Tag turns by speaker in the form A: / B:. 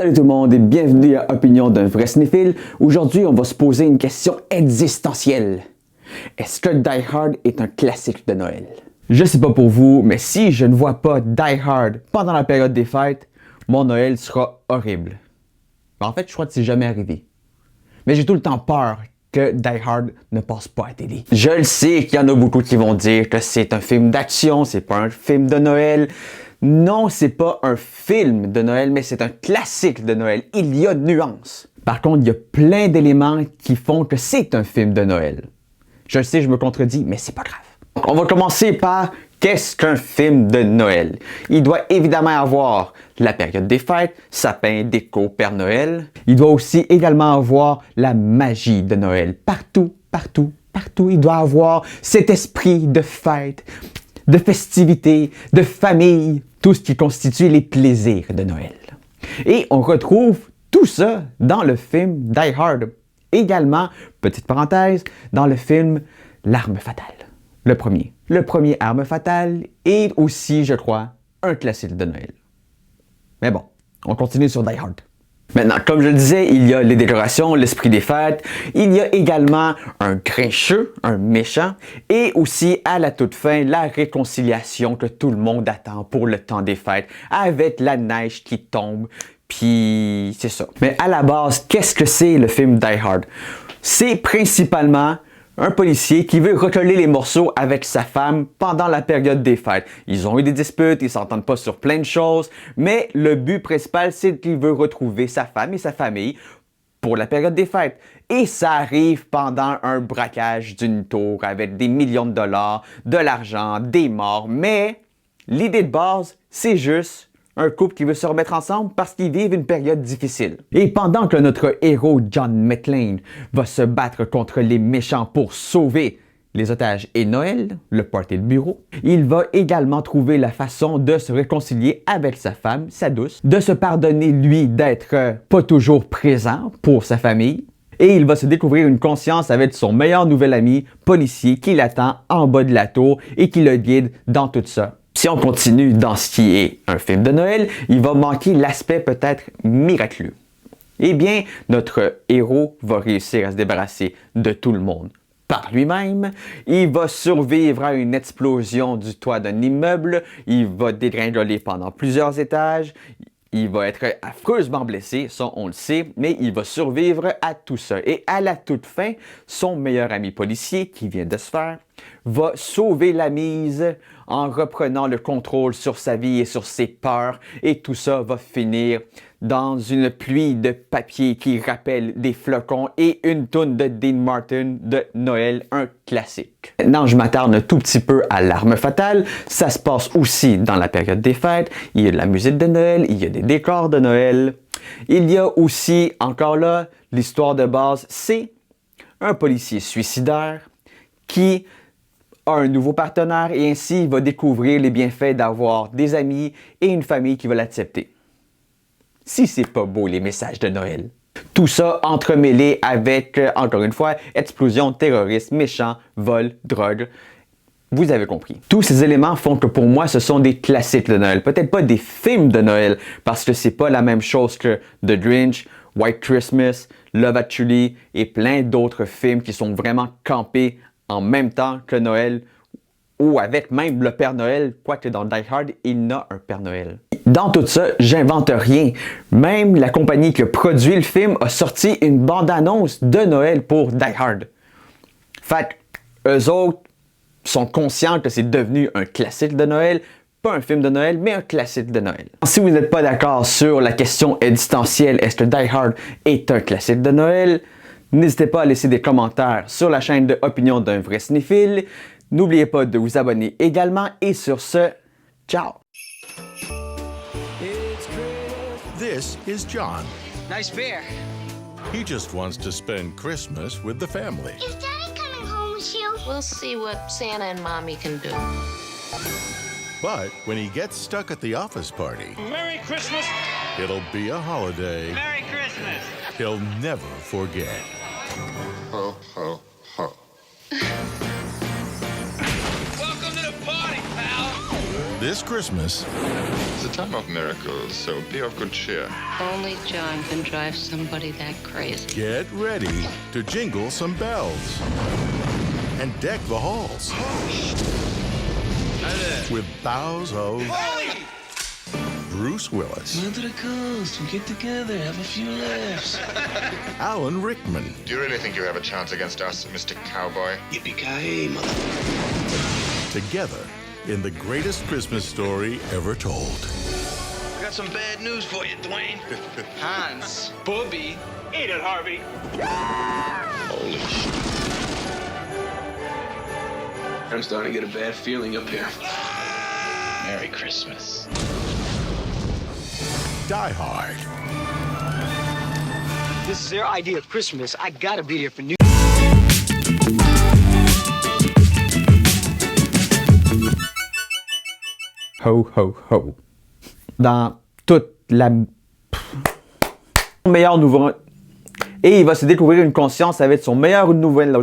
A: Salut tout le monde et bienvenue à Opinion d'un vrai cinéphile. Aujourd'hui, on va se poser une question existentielle. Est-ce que Die Hard est un classique de Noël? Je sais pas pour vous, mais si je ne vois pas Die Hard pendant la période des fêtes, mon Noël sera horrible. En fait, je crois que c'est jamais arrivé. Mais j'ai tout le temps peur que Die Hard ne passe pas à télé. Je le sais qu'il y en a beaucoup qui vont dire que c'est un film d'action, c'est pas un film de Noël. Non, c'est pas un film de Noël, mais c'est un classique de Noël. Il y a nuances. Par contre, il y a plein d'éléments qui font que c'est un film de Noël. Je le sais, je me contredis, mais c'est pas grave. On va commencer par qu'est-ce qu'un film de Noël? Il doit évidemment avoir la période des fêtes, sapin, déco, Père Noël. Il doit aussi également avoir la magie de Noël. Partout, partout, partout, il doit avoir cet esprit de fête, de festivité, de famille, tout ce qui constitue les plaisirs de Noël. Et on retrouve tout ça dans le film Die Hard. Également, petite parenthèse, dans le film L'Arme Fatale. Le premier Arme Fatale est aussi, je crois, un classique de Noël. Mais bon, on continue sur Die Hard. Maintenant, comme je le disais, il y a les décorations, l'esprit des fêtes, il y a également un grincheux, un méchant, et aussi à la toute fin, la réconciliation que tout le monde attend pour le temps des fêtes, avec la neige qui tombe, puis c'est ça. Mais à la base, qu'est-ce que c'est le film Die Hard? C'est principalement un policier qui veut recoller les morceaux avec sa femme pendant la période des fêtes. Ils ont eu des disputes, ils s'entendent pas sur plein de choses, mais le but principal, c'est qu'il veut retrouver sa femme et sa famille pour la période des fêtes. Et ça arrive pendant un braquage d'une tour avec des millions de dollars, de l'argent, des morts, mais l'idée de base, c'est juste un couple qui veut se remettre ensemble parce qu'ils vivent une période difficile. Et pendant que notre héros John McClane va se battre contre les méchants pour sauver les otages et Noël, le party de bureau, il va également trouver la façon de se réconcilier avec sa femme, sa douce, de se pardonner lui d'être pas toujours présent pour sa famille, et il va se découvrir une conscience avec son meilleur nouvel ami policier qui l'attend en bas de la tour et qui le guide dans tout ça. Si on continue dans ce qui est un film de Noël, il va manquer l'aspect peut-être miraculeux. Eh bien, notre héros va réussir à se débarrasser de tout le monde par lui-même. Il va survivre à une explosion du toit d'un immeuble. Il va dégringoler pendant plusieurs étages. Il va être affreusement blessé, ça on le sait, mais il va survivre à tout ça. Et à la toute fin, son meilleur ami policier, qui vient de se faire, va sauver la mise en reprenant le contrôle sur sa vie et sur ses peurs. Et tout ça va finir dans une pluie de papier qui rappelle des flocons et une toune de Dean Martin de Noël, un classique. Maintenant, je m'attarde un tout petit peu à l'Arme Fatale. Ça se passe aussi dans la période des fêtes. Il y a de la musique de Noël, il y a des décors de Noël. Il y a aussi, encore là, l'histoire de base, c'est un policier suicidaire qui a un nouveau partenaire et ainsi il va découvrir les bienfaits d'avoir des amis et une famille qui va l'accepter. Si c'est pas beau les messages de Noël. Tout ça entremêlé avec, encore une fois, explosion, terrorisme, méchants, vol, drogue. Vous avez compris. Tous ces éléments font que pour moi, ce sont des classiques de Noël. Peut-être pas des films de Noël, parce que c'est pas la même chose que The Grinch, White Christmas, Love Actually et plein d'autres films qui sont vraiment campés en même temps que Noël, ou avec même le Père Noël, quoique dans Die Hard, il y a un Père Noël. Dans tout ça, j'invente rien. Même la compagnie qui a produit le film a sorti une bande-annonce de Noël pour Die Hard. Fait eux autres sont conscients que c'est devenu un classique de Noël, pas un film de Noël, mais un classique de Noël. Si vous n'êtes pas d'accord sur la question existentielle, est-ce que Die Hard est un classique de Noël, n'hésitez pas à laisser des commentaires sur la chaîne de Opinion d'un vrai cinéphile. N'oubliez pas de vous abonner également et sur ce, ciao!
B: This is John.
C: Nice beer.
B: He just wants to spend Christmas with the family.
D: Is Daddy coming home with you?
E: We'll see what Santa and Mommy can do.
B: But when he gets stuck at the office party,
C: Merry Christmas.
B: it'll be a holiday
C: Merry Christmas.
B: he'll never forget.
F: Ho, ho, ho.
C: Welcome to the party, pal.
B: This Christmas,
F: It's a time of miracles, so be of good cheer.
E: Only John can drive somebody that crazy.
B: get ready to jingle some bells and deck the halls with boughs of Bruce Willis,
G: To the coast, we get together, have a few laughs.
B: Alan Rickman,
F: Do you really think you have a chance against us, Mr. Cowboy?
G: Yippee-ki-yay, mother...
B: together in the greatest Christmas story ever told.
G: I got some bad news for you, Dwayne. Hans, Bobby...
C: Eat it, Harvey.
G: Holy shit. I'm starting to get a bad feeling up here. Merry Christmas.
B: Die Hard.
H: This is their idea of Christmas. I gotta be there for New
A: Ho, ho, ho. Dans toute la... meilleur nouveau... Et il va se découvrir une conscience avec son meilleur nouvelle...